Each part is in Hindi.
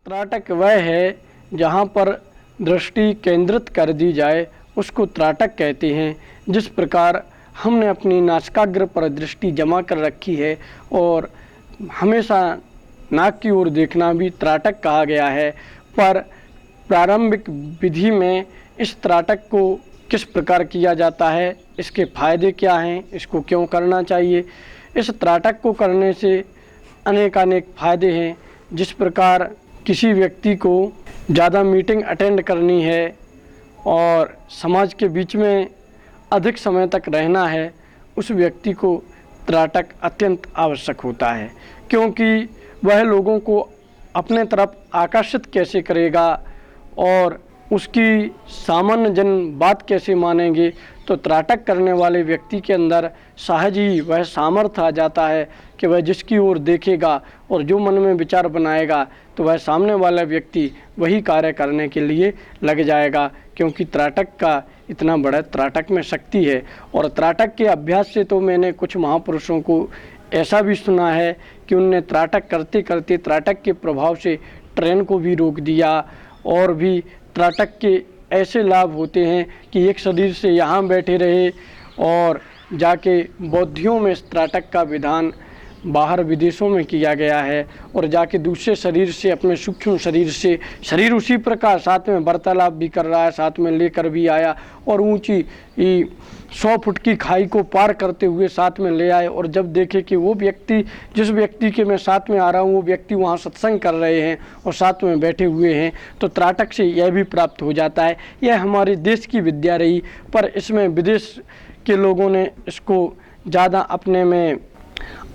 त्राटक वह है जहाँ पर दृष्टि केंद्रित कर दी जाए, उसको त्राटक कहते हैं। जिस प्रकार हमने अपनी नासिकाग्र पर दृष्टि जमा कर रखी है और हमेशा नाक की ओर देखना भी त्राटक कहा गया है। पर प्रारंभिक विधि में इस त्राटक को किस प्रकार किया जाता है, इसके फायदे क्या हैं, इसको क्यों करना चाहिए। इस त्राटक को करने से अनेकानेक फायदे हैं। जिस प्रकार किसी व्यक्ति को ज़्यादा मीटिंग अटेंड करनी है और समाज के बीच में अधिक समय तक रहना है, उस व्यक्ति को त्राटक अत्यंत आवश्यक होता है, क्योंकि वह लोगों को अपने तरफ आकर्षित कैसे करेगा और उसकी सामान्य जन बात कैसे मानेंगे। तो त्राटक करने वाले व्यक्ति के अंदर सहज ही वह सामर्थ्य आ जाता है कि वह जिसकी ओर देखेगा और जो मन में विचार बनाएगा तो वह सामने वाला व्यक्ति वही कार्य करने के लिए लग जाएगा, क्योंकि त्राटक का इतना बड़ा त्राटक में शक्ति है। और त्राटक के अभ्यास से तो मैंने कुछ महापुरुषों को ऐसा भी सुना है कि उनने त्राटक करते करते त्राटक के प्रभाव से ट्रेन को भी रोक दिया। और भी त्राटक के ऐसे लाभ होते हैं कि एक शरीर से यहाँ बैठे रहे और जाके बौद्धियों में इस त्राटक का विधान बाहर विदेशों में किया गया है, और जाके दूसरे शरीर से अपने सूक्ष्म शरीर से शरीर उसी प्रकार साथ में वार्तालाप भी कर रहा है, साथ में लेकर भी आया और ऊंची 100 फुट की खाई को पार करते हुए साथ में ले आए। और जब देखे कि वो व्यक्ति, जिस व्यक्ति के मैं साथ में आ रहा हूँ, वो व्यक्ति वहाँ सत्संग कर रहे हैं और साथ में बैठे हुए हैं, तो त्राटक से यह भी प्राप्त हो जाता है। यह हमारे देश की विद्या रही, पर इसमें विदेश के लोगों ने इसको ज़्यादा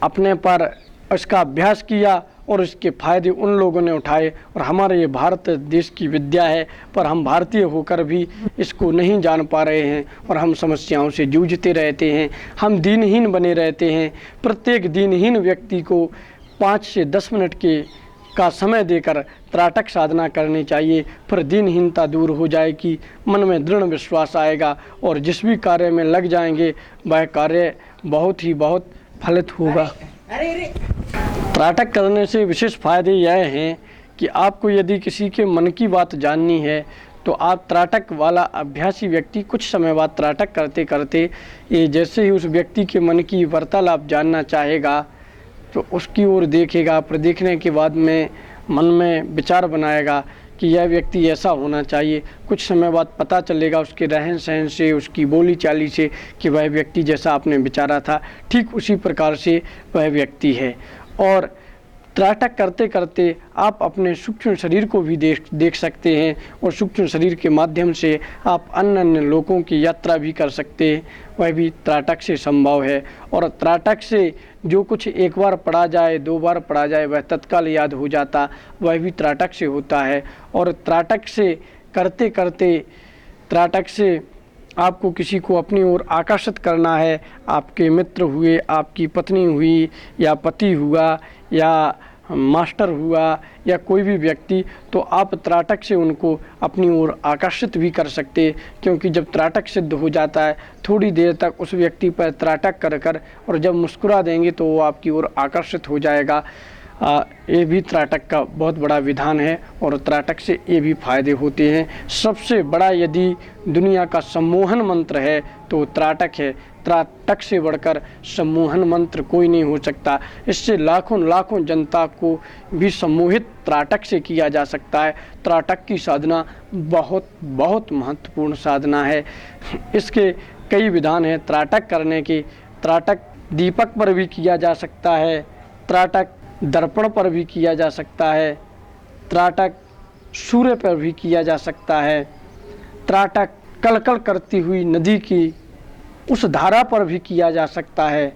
अपने पर इसका अभ्यास किया और इसके फायदे उन लोगों ने उठाए। और हमारे ये भारत देश की विद्या है, पर हम भारतीय होकर भी इसको नहीं जान पा रहे हैं और हम समस्याओं से जूझते रहते हैं। हम दीनहीन बने रहते हैं। प्रत्येक दीनहीन व्यक्ति को 5 से 10 मिनट का समय देकर त्राटक साधना करनी चाहिए, फिर दीनहीनता दूर हो जाएगी, मन में दृढ़ विश्वास आएगा और जिस भी कार्य में लग जाएंगे वह कार्य बहुत फलित होगा। त्राटक करने से विशेष फायदे यह हैं कि आपको यदि किसी के मन की बात जाननी है तो आप त्राटक वाला अभ्यासी व्यक्ति कुछ समय बाद त्राटक करते करते ये जैसे ही उस व्यक्ति के मन की वार्तालाप जानना चाहेगा तो उसकी ओर देखेगा। फिर देखने के बाद में मन में विचार बनाएगा कि यह व्यक्ति ऐसा होना चाहिए। कुछ समय बाद पता चलेगा उसके रहन सहन से, उसकी बोली चाली से कि वह व्यक्ति जैसा आपने विचारा था ठीक उसी प्रकार से वह व्यक्ति है। और त्राटक करते करते आप अपने सूक्ष्म शरीर को भी देख सकते हैं और सूक्ष्म शरीर के माध्यम से आप अन्य लोगों की यात्रा भी कर सकते हैं, वह भी त्राटक से संभव है। और त्राटक से जो कुछ एक बार पढ़ा जाए, 2 बार पढ़ा जाए, वह तत्काल याद हो जाता, वह भी त्राटक से होता है। और त्राटक से करते करते त्राटक से आपको किसी को अपनी ओर आकर्षित करना है, आपके मित्र हुए, आपकी पत्नी हुई या पति हुआ या मास्टर हुआ या कोई भी व्यक्ति, तो आप त्राटक से उनको अपनी ओर आकर्षित भी कर सकते, क्योंकि जब त्राटक सिद्ध हो जाता है थोड़ी देर तक उस व्यक्ति पर त्राटक कर और जब मुस्कुरा देंगे तो वो आपकी ओर आकर्षित हो जाएगा। ये भी त्राटक का बहुत बड़ा विधान है और त्राटक से ये भी फायदे होते हैं। सबसे बड़ा यदि दुनिया का सम्मोहन मंत्र है तो त्राटक है। त्राटक से बढ़कर सम्मोहन मंत्र कोई नहीं हो सकता। इससे लाखों जनता को भी सम्मोहित त्राटक से किया जा सकता है। त्राटक की साधना बहुत महत्वपूर्ण साधना है। इसके कई विधान हैं त्राटक करने के। त्राटक दीपक पर भी किया जा सकता है, त्राटक दर्पण पर भी किया जा सकता है, त्राटक सूर्य पर भी किया जा सकता है, त्राटक कलकल करती हुई नदी की उस धारा पर भी किया जा सकता है,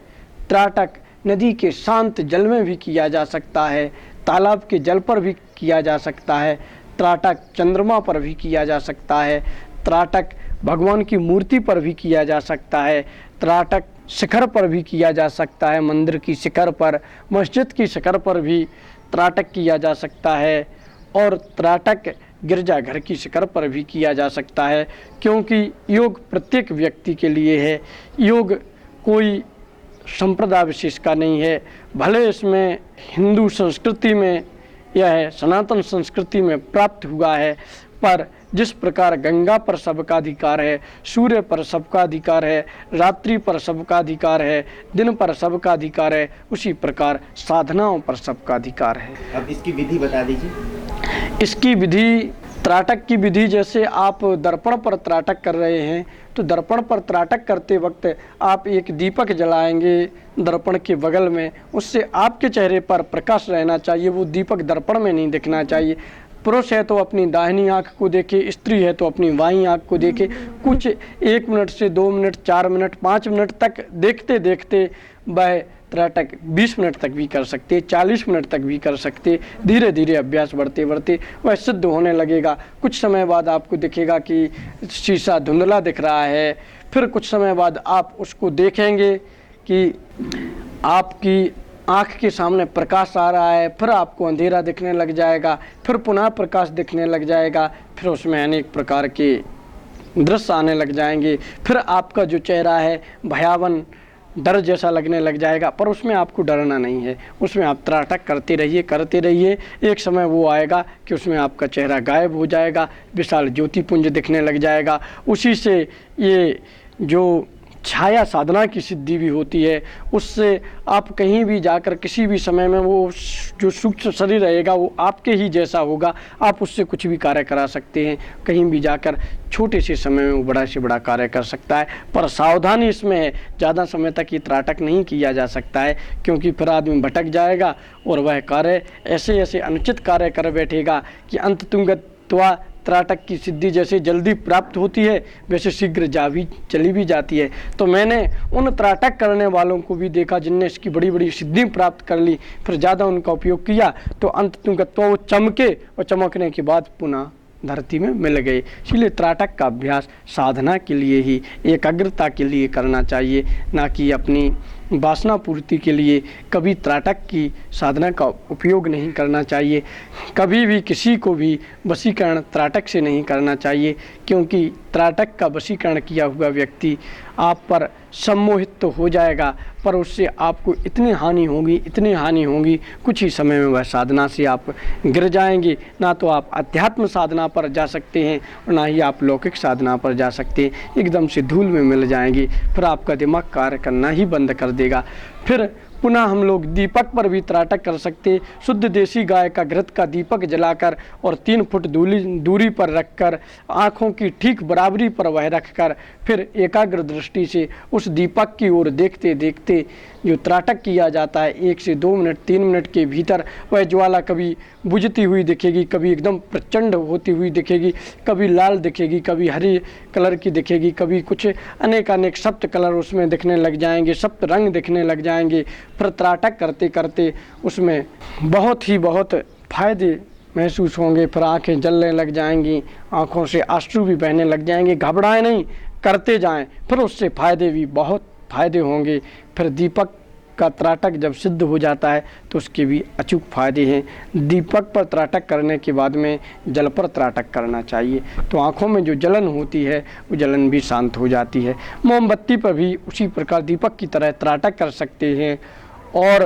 त्राटक नदी के शांत जल में भी किया जा सकता है, तालाब के जल पर भी किया जा सकता है, त्राटक चंद्रमा पर भी किया जा सकता है, त्राटक भगवान की मूर्ति पर भी किया जा सकता है, त्राटक शिखर पर भी किया जा सकता है, मंदिर की शिखर पर, मस्जिद की शिखर पर भी त्राटक किया जा सकता है और त्राटक गिरजाघर की शिखर पर भी किया जा सकता है। क्योंकि योग प्रत्येक व्यक्ति के लिए है। योग कोई संप्रदाय विशेष का नहीं है। भले इसमें हिंदू संस्कृति में यह सनातन संस्कृति में प्राप्त हुआ है। पर जिस प्रकार गंगा पर सबका अधिकार है, सूर्य पर सबका अधिकार है, रात्रि पर सबका अधिकार है, दिन पर सबका अधिकार है, उसी प्रकार साधनाओं पर सबका अधिकार है। अब इसकी विधि बता दीजिए। इसकी विधि, त्राटक की विधि, जैसे आप दर्पण पर त्राटक कर रहे हैं तो दर्पण पर त्राटक करते वक्त आप एक दीपक जलाएंगे दर्पण के बगल में, उससे आपके चेहरे पर प्रकाश रहना चाहिए, वो दीपक दर्पण में नहीं दिखना चाहिए। पुरुष है तो अपनी दाहिनी आंख को देखे, स्त्री है तो अपनी बाईं आंख को देखे। कुछ 1 मिनट से 2 मिनट, 4 मिनट, 5 मिनट तक देखते देखते वह त्राटक 20 मिनट तक भी कर सकते, 40 मिनट तक भी कर सकते। धीरे धीरे अभ्यास बढ़ते बढ़ते वह सिद्ध होने लगेगा। कुछ समय बाद आपको दिखेगा कि शीशा धुंधला दिख रहा है, फिर कुछ समय बाद आप उसको देखेंगे कि आपकी आँख के सामने प्रकाश आ रहा है, फिर आपको अंधेरा दिखने लग जाएगा, फिर पुनः प्रकाश दिखने लग जाएगा, फिर उसमें अनेक प्रकार के दृश्य आने लग जाएंगे, फिर आपका जो चेहरा है भयावन डर जैसा लगने लग जाएगा। पर उसमें आपको डरना नहीं है, उसमें आप त्राटक करते रहिए। एक समय वो आएगा कि उसमें आपका चेहरा गायब हो जाएगा, विशाल ज्योतिपुंज दिखने लग जाएगा। उसी से ये जो छाया साधना की सिद्धि भी होती है, उससे आप कहीं भी जाकर किसी भी समय में वो जो सूक्ष्म शरीर रहेगा वो आपके ही जैसा होगा, आप उससे कुछ भी कार्य करा सकते हैं। कहीं भी जाकर छोटे से समय में वो बड़ा से बड़ा कार्य कर सकता है। पर सावधानी इसमें है, ज़्यादा समय तक ये त्राटक नहीं किया जा सकता है, क्योंकि फिर आदमी भटक जाएगा और वह कार्य ऐसे ऐसे अनुचित कार्य कर बैठेगा कि अंततुंगत्वा त्राटक की सिद्धि जैसे जल्दी प्राप्त होती है वैसे शीघ्र चली भी जाती है। तो मैंने उन त्राटक करने वालों को भी देखा जिनने इसकी बड़ी बड़ी सिद्धि प्राप्त कर ली, फिर ज़्यादा उनका उपयोग किया तो अंततुंगत्वा वो चमके और चमकने के बाद पुनः धरती में मिल गए। इसलिए त्राटक का अभ्यास साधना के लिए ही, एकाग्रता के लिए करना चाहिए, ना कि अपनी वासना पूर्ति के लिए। कभी त्राटक की साधना का उपयोग नहीं करना चाहिए, कभी भी किसी को भी वशीकरण त्राटक से नहीं करना चाहिए, क्योंकि त्राटक का वशीकरण किया हुआ व्यक्ति आप पर सम्मोहित तो हो जाएगा, पर उससे आपको इतनी हानि होगी, कुछ ही समय में वह साधना से आप गिर जाएंगे। ना तो आप अध्यात्म साधना पर जा सकते हैं और ना ही आप लौकिक साधना पर जा सकते हैं, एकदम से धूल में मिल जाएंगे, फिर आपका दिमाग कार्य करना ही बंद कर देगा। फिर पुनः हम लोग दीपक पर भी त्राटक कर सकते, शुद्ध देसी गाय का घृत का दीपक जलाकर और 3 फुट दूरी पर रखकर, आँखों की ठीक बराबरी पर वह रखकर, फिर एकाग्र दृष्टि से उस दीपक की ओर देखते देखते जो त्राटक किया जाता है 1 से 2 मिनट 3 मिनट के भीतर वह ज्वाला कभी बुझती हुई दिखेगी, कभी एकदम प्रचंड होती हुई दिखेगी, कभी लाल दिखेगी, कभी हरी कलर की दिखेगी, कभी कुछ अनेक सप्त कलर उसमें दिखने लग जाएंगे, सप्त रंग दिखने लग जाएंगे। फिर त्राटक करते करते उसमें बहुत फायदे महसूस होंगे, फिर आंखें जलने लग जाएंगी, आंखों से आंसू भी बहने लग जाएंगे। घबराएं नहीं, करते जाएं, फिर उससे बहुत फायदे होंगे। फिर दीपक का त्राटक जब सिद्ध हो जाता है तो उसके भी अचूक फायदे हैं। दीपक पर त्राटक करने के बाद में जल पर त्राटक करना चाहिए, तो आँखों में जो जलन होती है वो जलन भी शांत हो जाती है। मोमबत्ती पर भी उसी प्रकार दीपक की तरह त्राटक कर सकते हैं। और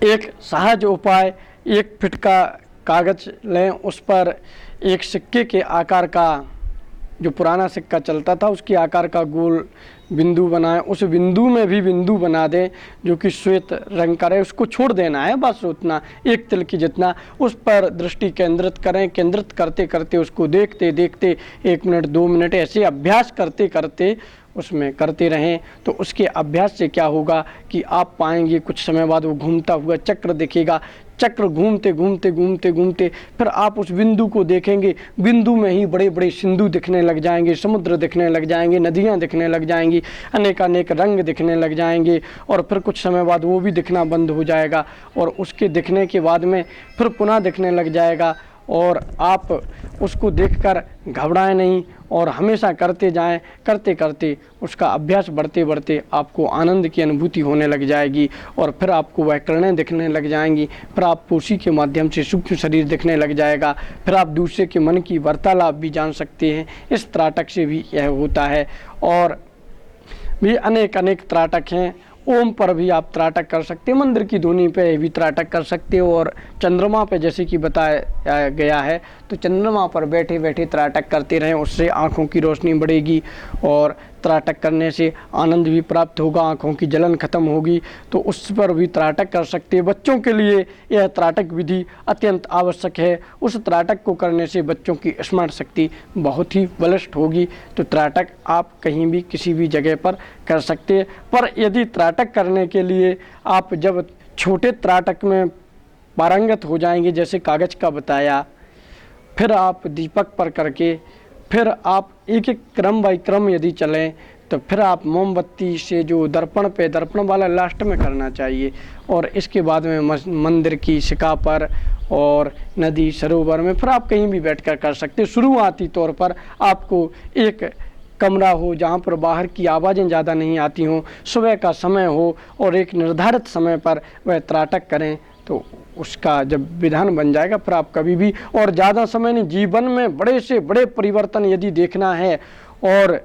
एक सहज उपाय, 1 फीट का कागज़ लें, उस पर एक सिक्के के आकार का, जो पुराना सिक्का चलता था उसके आकार का गोल बिंदु बनाएं, उस बिंदु में भी बिंदु बना दें जो कि श्वेत रंग का रहे, उसको छोड़ देना है बस उतना, 1 तिल की जितना। उस पर दृष्टि केंद्रित करें, केंद्रित करते करते उसको देखते देखते 1 मिनट 2 मिनट ऐसे अभ्यास करते करते उसमें करते रहें। तो उसके अभ्यास से क्या होगा कि आप पाएंगे कुछ समय बाद वो घूमता हुआ चक्र दिखेगा, चक्र घूमते घूमते घूमते घूमते फिर आप उस बिंदु को देखेंगे, बिंदु में ही बड़े बड़े सिंधु दिखने लग जाएंगे, समुद्र दिखने लग जाएंगे, नदियाँ दिखने लग जाएंगी, अनेक रंग दिखने लग जाएंगे। और फिर कुछ समय बाद वो भी दिखना बंद हो जाएगा और उसके दिखने के बाद में फिर पुनः दिखने लग जाएगा। और आप उसको देखकर घबराएं नहीं और हमेशा करते जाएं, करते करते उसका अभ्यास बढ़ते बढ़ते आपको आनंद की अनुभूति होने लग जाएगी। और फिर आपको वह किरणें दिखने लग जाएंगी, फिर आपको उसी के माध्यम से सूक्ष्म शरीर दिखने लग जाएगा, फिर आप दूसरे के मन की वार्तालाप भी जान सकते हैं। इस त्राटक से भी यह होता है। और भी अनेक त्राटक हैं, ओम पर भी आप त्राटक कर सकते हैं, मंदिर की धुनी पे भी त्राटक कर सकते हो, और चंद्रमा पे जैसे कि बताया गया है तो चंद्रमा पर बैठे बैठे त्राटक करते रहें, उससे आँखों की रोशनी बढ़ेगी और त्राटक करने से आनंद भी प्राप्त होगा, आँखों की जलन खत्म होगी, तो उस पर भी त्राटक कर सकते हैं। बच्चों के लिए यह त्राटक विधि अत्यंत आवश्यक है, उस त्राटक को करने से बच्चों की स्मरण शक्ति बहुत ही बलिष्ठ होगी। तो त्राटक आप कहीं भी किसी भी जगह पर कर सकते हैं। पर यदि त्राटक करने के लिए आप जब छोटे त्राटक में पारंगत हो जाएंगे, जैसे कागज का बताया, फिर आप दीपक पर करके, फिर आप एक एक क्रम बाई क्रम यदि चलें, तो फिर आप मोमबत्ती से जो दर्पण वाला लास्ट में करना चाहिए, और इसके बाद में मंदिर की शिखा पर और नदी सरोवर में फिर आप कहीं भी बैठकर कर सकते। शुरुआती तौर पर आपको एक कमरा हो जहाँ पर बाहर की आवाज़ें ज़्यादा नहीं आती हों, सुबह का समय हो और एक निर्धारित समय पर वह त्राटक करें, तो उसका जब विधान बन जाएगा फिर आप कभी भी, और ज़्यादा समय नहीं, जीवन में बड़े से बड़े परिवर्तन यदि देखना है और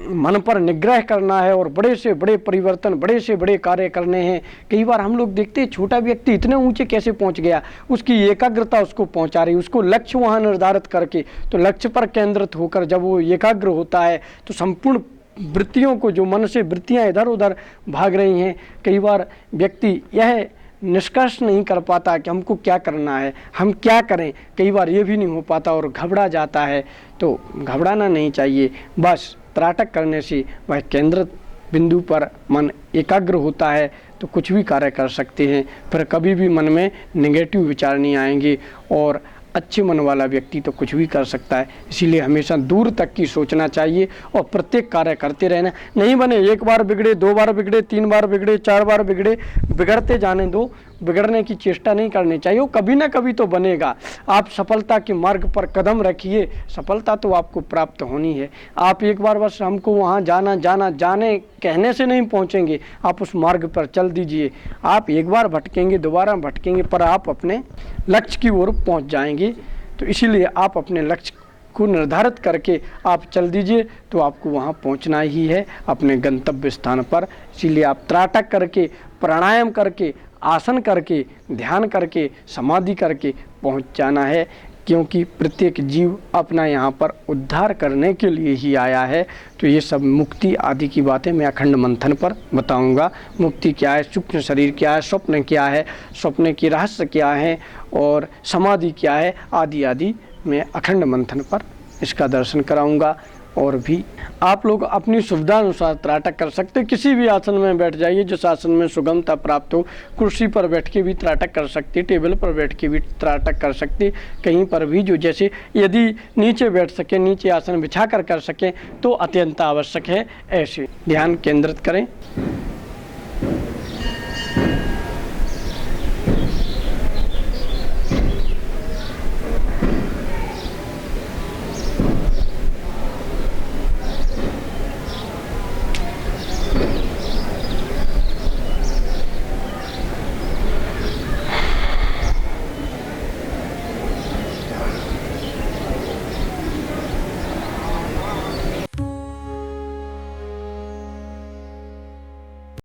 मन पर निग्रह करना है और बड़े से बड़े परिवर्तन, बड़े से बड़े कार्य करने हैं। कई बार हम लोग देखते हैं छोटा व्यक्ति इतने ऊंचे कैसे पहुंच गया, उसकी एकाग्रता उसको पहुंचा रही, उसको लक्ष्य वहां निर्धारित करके, तो लक्ष्य पर केंद्रित होकर जब वो एकाग्र होता है तो संपूर्ण वृत्तियों को, जो मन से वृत्तियां इधर उधर भाग रही हैं, कई बार व्यक्ति यह निष्कर्ष नहीं कर पाता कि हमको क्या करना है, हम क्या करें, कई बार ये भी नहीं हो पाता और घबरा जाता है। तो घबराना नहीं चाहिए, बस त्राटक करने से वह केंद्रित बिंदु पर मन एकाग्र होता है तो कुछ भी कार्य कर सकते हैं, फिर कभी भी मन में नेगेटिव विचार नहीं आएंगे, और अच्छे मन वाला व्यक्ति तो कुछ भी कर सकता है। इसीलिए हमेशा दूर तक की सोचना चाहिए और प्रत्येक कार्य करते रहना। नहीं बने, एक बार बिगड़े, 2 बार बिगड़े, 3 बार बिगड़े, 4 बार बिगड़े, बिगड़ते जाने दो, बिगड़ने की चेष्टा नहीं करनी चाहिए, वो कभी ना कभी तो बनेगा। आप सफलता के मार्ग पर कदम रखिए, सफलता तो आपको प्राप्त होनी है। आप एक बार बस हमको वहाँ जाने कहने से नहीं पहुँचेंगे, आप उस मार्ग पर चल दीजिए। आप एक बार भटकेंगे, दोबारा भटकेंगे, पर आप अपने लक्ष्य की ओर पहुँच जाएंगे। तो इसीलिए आप अपने लक्ष्य को निर्धारित करके आप चल दीजिए, तो आपको वहाँ पहुँचना ही है अपने गंतव्य स्थान पर। इसीलिए आप त्राटक करके, प्राणायाम करके, आसन करके, ध्यान करके, समाधि करके पहुँच जाना है, क्योंकि प्रत्येक जीव अपना यहाँ पर उद्धार करने के लिए ही आया है। तो ये सब मुक्ति आदि की बातें मैं अखंड मंथन पर बताऊंगा। मुक्ति क्या है, सूक्ष्म शरीर क्या है, स्वप्न क्या है, स्वप्न की रहस्य क्या है, और समाधि क्या है, आदि आदि मैं अखंड मंथन पर इसका दर्शन कराऊंगा। और भी आप लोग अपनी सुविधा अनुसार त्राटक कर सकते हैं। किसी भी आसन में बैठ जाइए जिस आसन में सुगमता प्राप्त हो। कुर्सी पर बैठ के भी त्राटक कर सकते, टेबल पर बैठ के भी त्राटक कर सकते, कहीं पर भी जो जैसे यदि नीचे बैठ सके, नीचे आसन बिछा कर सकें तो अत्यंत आवश्यक है। ऐसे ध्यान केंद्रित करें।